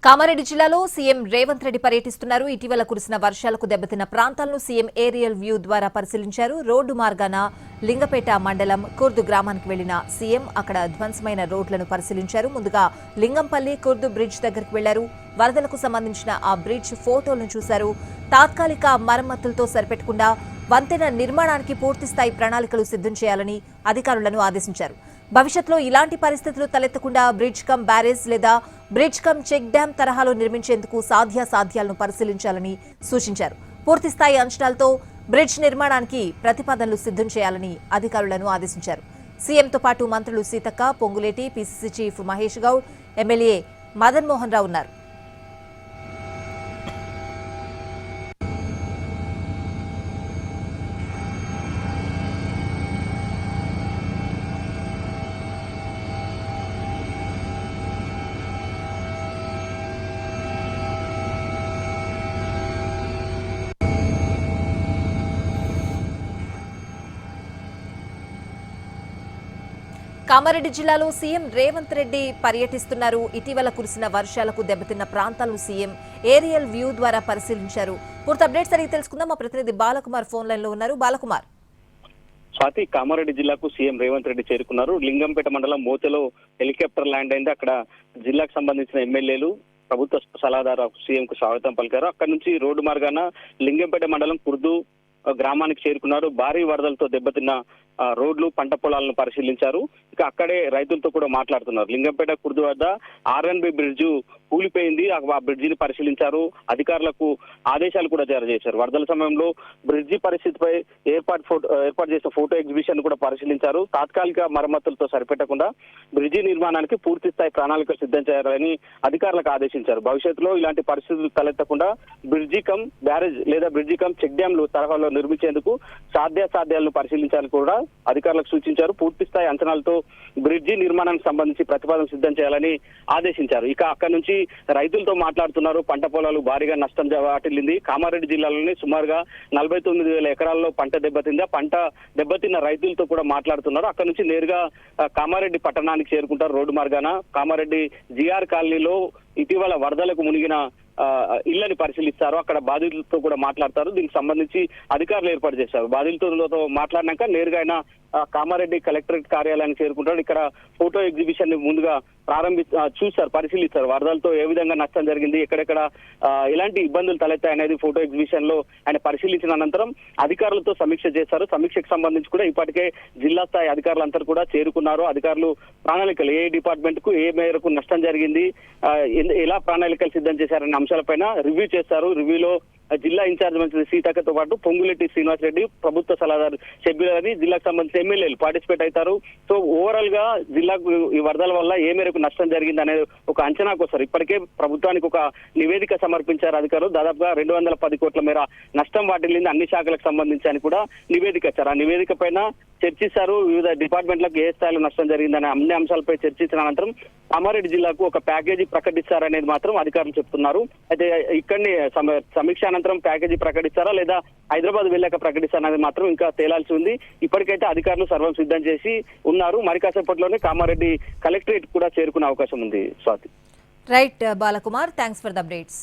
కామారెడ్డి జిల్లాలో సీఎం రేవంత్ రెడ్డి పర్యటిస్తున్నారు. ఇటీవల కురిసిన వర్షాలకు దెబ్బతిన్న ప్రాంతాలను సీఎం ఏరియల్ వ్యూ ద్వారా పరిశీలించారు. రోడ్డు మార్గాన లింగపేట మండలం కుర్దు గ్రామానికి వెళ్లిన సీఎం అక్కడ ధ్వంసమైన రోడ్లను పరిశీలించారు. ముందుగా లింగంపల్లి కుర్దు బ్రిడ్జ్ దగ్గరికి వెళ్లారు. వరదలకు సంబంధించిన ఆ బ్రిడ్జ్ ఫోటోలను చూశారు. తాత్కాలిక మరమ్మతులతో సరిపెట్టకుండా వంతెన నిర్మాణానికి పూర్తిస్థాయి ప్రణాళికలు సిద్ధం చేయాలని అధికారులను ఆదేశించారు. భవిష్యత్తులో ఇలాంటి పరిస్థితులు తలెత్తకుండా బ్రిడ్జ్ కమ్ బ్యారేజ్ లేదా బ్రిడ్జ్ కమ్ చెక్ డ్యాం తరహాలో నిర్మించేందుకు సాధ్యాసాధ్యాలను పరిశీలించాలని సూచించారు. పూర్తిస్థాయి అంచనాలతో బ్రిడ్జ్ నిర్మాణానికి ప్రతిపాదనలు సిద్ధం చేయాలని అధికారులను ఆదేశించారు. సీఎంతో పాటు మంత్రులు Seethakka, Ponguleti, PCC chief Mahesh Goud, MLA Madan Mohan Rao ఉన్నారు. కామారెడ్డి జిల్లాలో సీఎం రేవంత్ రెడ్డి పర్యటిస్తున్నారు. ఇటీవల కురిసిన వర్షాలకు దెబ్బతిన్న ప్రాంతాలను సీఎం ఏరియల్ వ్యూ ద్వారా పరిశీలించారు. పూర్తి అప్డేట్స్ అడిగి తెలుసుకుందాం. మా ప్రతినిధి బాలకుమార్ ఫోన్ లైన్ లో ఉన్నారు. బాలకుమార్, స్వాతి, కామారెడ్డి జిల్లాకు సీఎం రేవంత్ రెడ్డి చేరుకున్నారు. లింగంపేట మండలం మోతెలో హెలికాప్టర్ ల్యాండ్ అయింది. అక్కడ జిల్లాకు సంబంధించిన ఎమ్మెల్యేలు, ప్రభుత్వ సలహాదారు సీఎం కు స్వాగతం పలికారు. అక్కడ నుంచి రోడ్డు మార్గాన లింగంపేట మండలం కుర్దు గ్రామానికి చేరుకున్నారు. భారీ వరదలతో దెబ్బతిన్న రోడ్లు, పంట పొలాలను పరిశీలించారు. ఇక అక్కడే రైతులతో కూడా మాట్లాడుతున్నారు. లింగంపేట కుర్దు వద్ద ఆర్ఎన్బి బ్రిడ్జ్ కూలిపోయింది. ఆ బ్రిడ్జిని పరిశీలించారు. అధికారులకు ఆదేశాలు కూడా జారీ చేశారు. వరదల సమయంలో బ్రిడ్జి పరిస్థితిపై ఏర్పాటు చేసిన ఫోటో ఎగ్జిబిషన్ కూడా పరిశీలించారు. తాత్కాలిక మరమ్మతులతో సరిపెట్టకుండా బ్రిడ్జి నిర్మాణానికి పూర్తి స్థాయి ప్రణాళిక సిద్ధం చేయాలని అధికారులకు ఆదేశించారు. భవిష్యత్తులో ఇలాంటి పరిస్థితులు తలెత్తకుండా బ్రిడ్జి కమ్ బ్యారేజ్ లేదా బ్రిడ్జి కమ్ చెక్ డ్యాంలు తరహాలో నిర్మించేందుకు సాధ్యాసాధ్యాలను పరిశీలించాలని కూడా అధికారులకు సూచించారు. పూర్తి స్థాయి అంచనాలతో బ్రిడ్జి నిర్మాణానికి సంబంధించి ప్రతిపాదన సిద్ధం చేయాలని ఆదేశించారు. ఇక అక్కడి నుంచి రైతులతో మాట్లాడుతున్నారు. పంట పొలాలు భారీగా నష్టం వాటిల్లింది. కామారెడ్డి జిల్లాలోని సుమారుగా 49,000 ఎకరాల్లో పంట దెబ్బతింది. ఆ పంట దెబ్బతిన్న రైతులతో కూడా మాట్లాడుతున్నారు. అక్కడ నుంచి నేరుగా కామారెడ్డి పట్టణానికి చేరుకుంటారు. రోడ్డు మార్గాన కామారెడ్డి జిఆర్ కాలనీలో ఇటీవల వరదలకు మునిగిన ఇళ్లని పరిశీలిస్తారు. అక్కడ బాధితులతో కూడా మాట్లాడతారు. దీనికి సంబంధించి అధికారులు ఏర్పాటు చేశారు. బాధితులతో మాట్లాడినాక నేరుగా ఆయన కామారెడ్డి కలెక్టరేట్ కార్యాలయానికి చేరుకుంటాడు. ఇక్కడ ఫోటో ఎగ్జిబిషన్ ని ముందుగా చూస్తారు, పరిశీలిస్తారు. వరదలతో ఏ విధంగా నష్టం జరిగింది, ఎక్కడెక్కడ ఎలాంటి ఇబ్బందులు తలెత్తాయనేది ఫోటో ఎగ్జిబిషన్ లో ఆయన పరిశీలించిన అనంతరం అధికారులతో సమీక్ష చేశారు. సమీక్షకు సంబంధించి కూడా ఇప్పటికే జిల్లా స్థాయి అధికారులందరూ కూడా చేరుకున్నారు. అధికారులు ప్రణాళికలు ఏ డిపార్ట్మెంట్ కు ఏ మేరకు నష్టం జరిగింది, ఎలా ప్రణాళికలు సిద్ధం చేశారనే అంశాలపైన రివ్యూ చేస్తారు. రివ్యూలో జిల్లా ఇన్ఛార్జ్ మంత్రి సీతక్కతో పాటు పొంగులేటి శ్రీనివాస్ రెడ్డి, ప్రభుత్వ సలహాదారు షబ్బీర్ అలీ, జిల్లాకు సంబంధించిన ఎమ్మెల్యేలు పార్టిసిపేట్ అవుతారు. సో ఓవరాల్ గా జిల్లాకు ఈ వరదల వల్ల ఏ మేరకు నష్టం జరిగింది అనేది ఒక అంచనాకు వస్తారు. ఇప్పటికే ప్రభుత్వానికి ఒక నివేదిక సమర్పించారు అధికారులు. దాదాపుగా 210 కోట్ల మేర నష్టం వాటిల్లింది అన్ని శాఖలకు సంబంధించి అని కూడా నివేదిక ఇచ్చారు. ఆ నివేదిక పైన చర్చిస్తారు. వివిధ డిపార్ట్మెంట్లకు ఏ స్థాయిలో నష్టం జరిగిందనే అన్ని అంశాలపై చర్చించిన అనంతరం కామారెడ్డి జిల్లాకు ఒక ప్యాకేజీ ప్రకటిస్తారనేది మాత్రం అధికారులు చెప్తున్నారు. అయితే ఇక్కడిని సమీక్ష అనంతరం ప్యాకేజీ ప్రకటిస్తారా లేదా హైదరాబాద్ వెళ్ళాక ప్రకటిస్తారనేది మాత్రం ఇంకా తేలాల్సి ఉంది. ఇప్పటికైతే అధికారులు సర్వం సిద్ధం చేసి ఉన్నారు. మరి కాసేపట్లోనే కామారెడ్డి కలెక్టరేట్ కూడా చేరుకునే అవకాశం ఉంది. Swathi. Right Balakumar, thanks for the updates.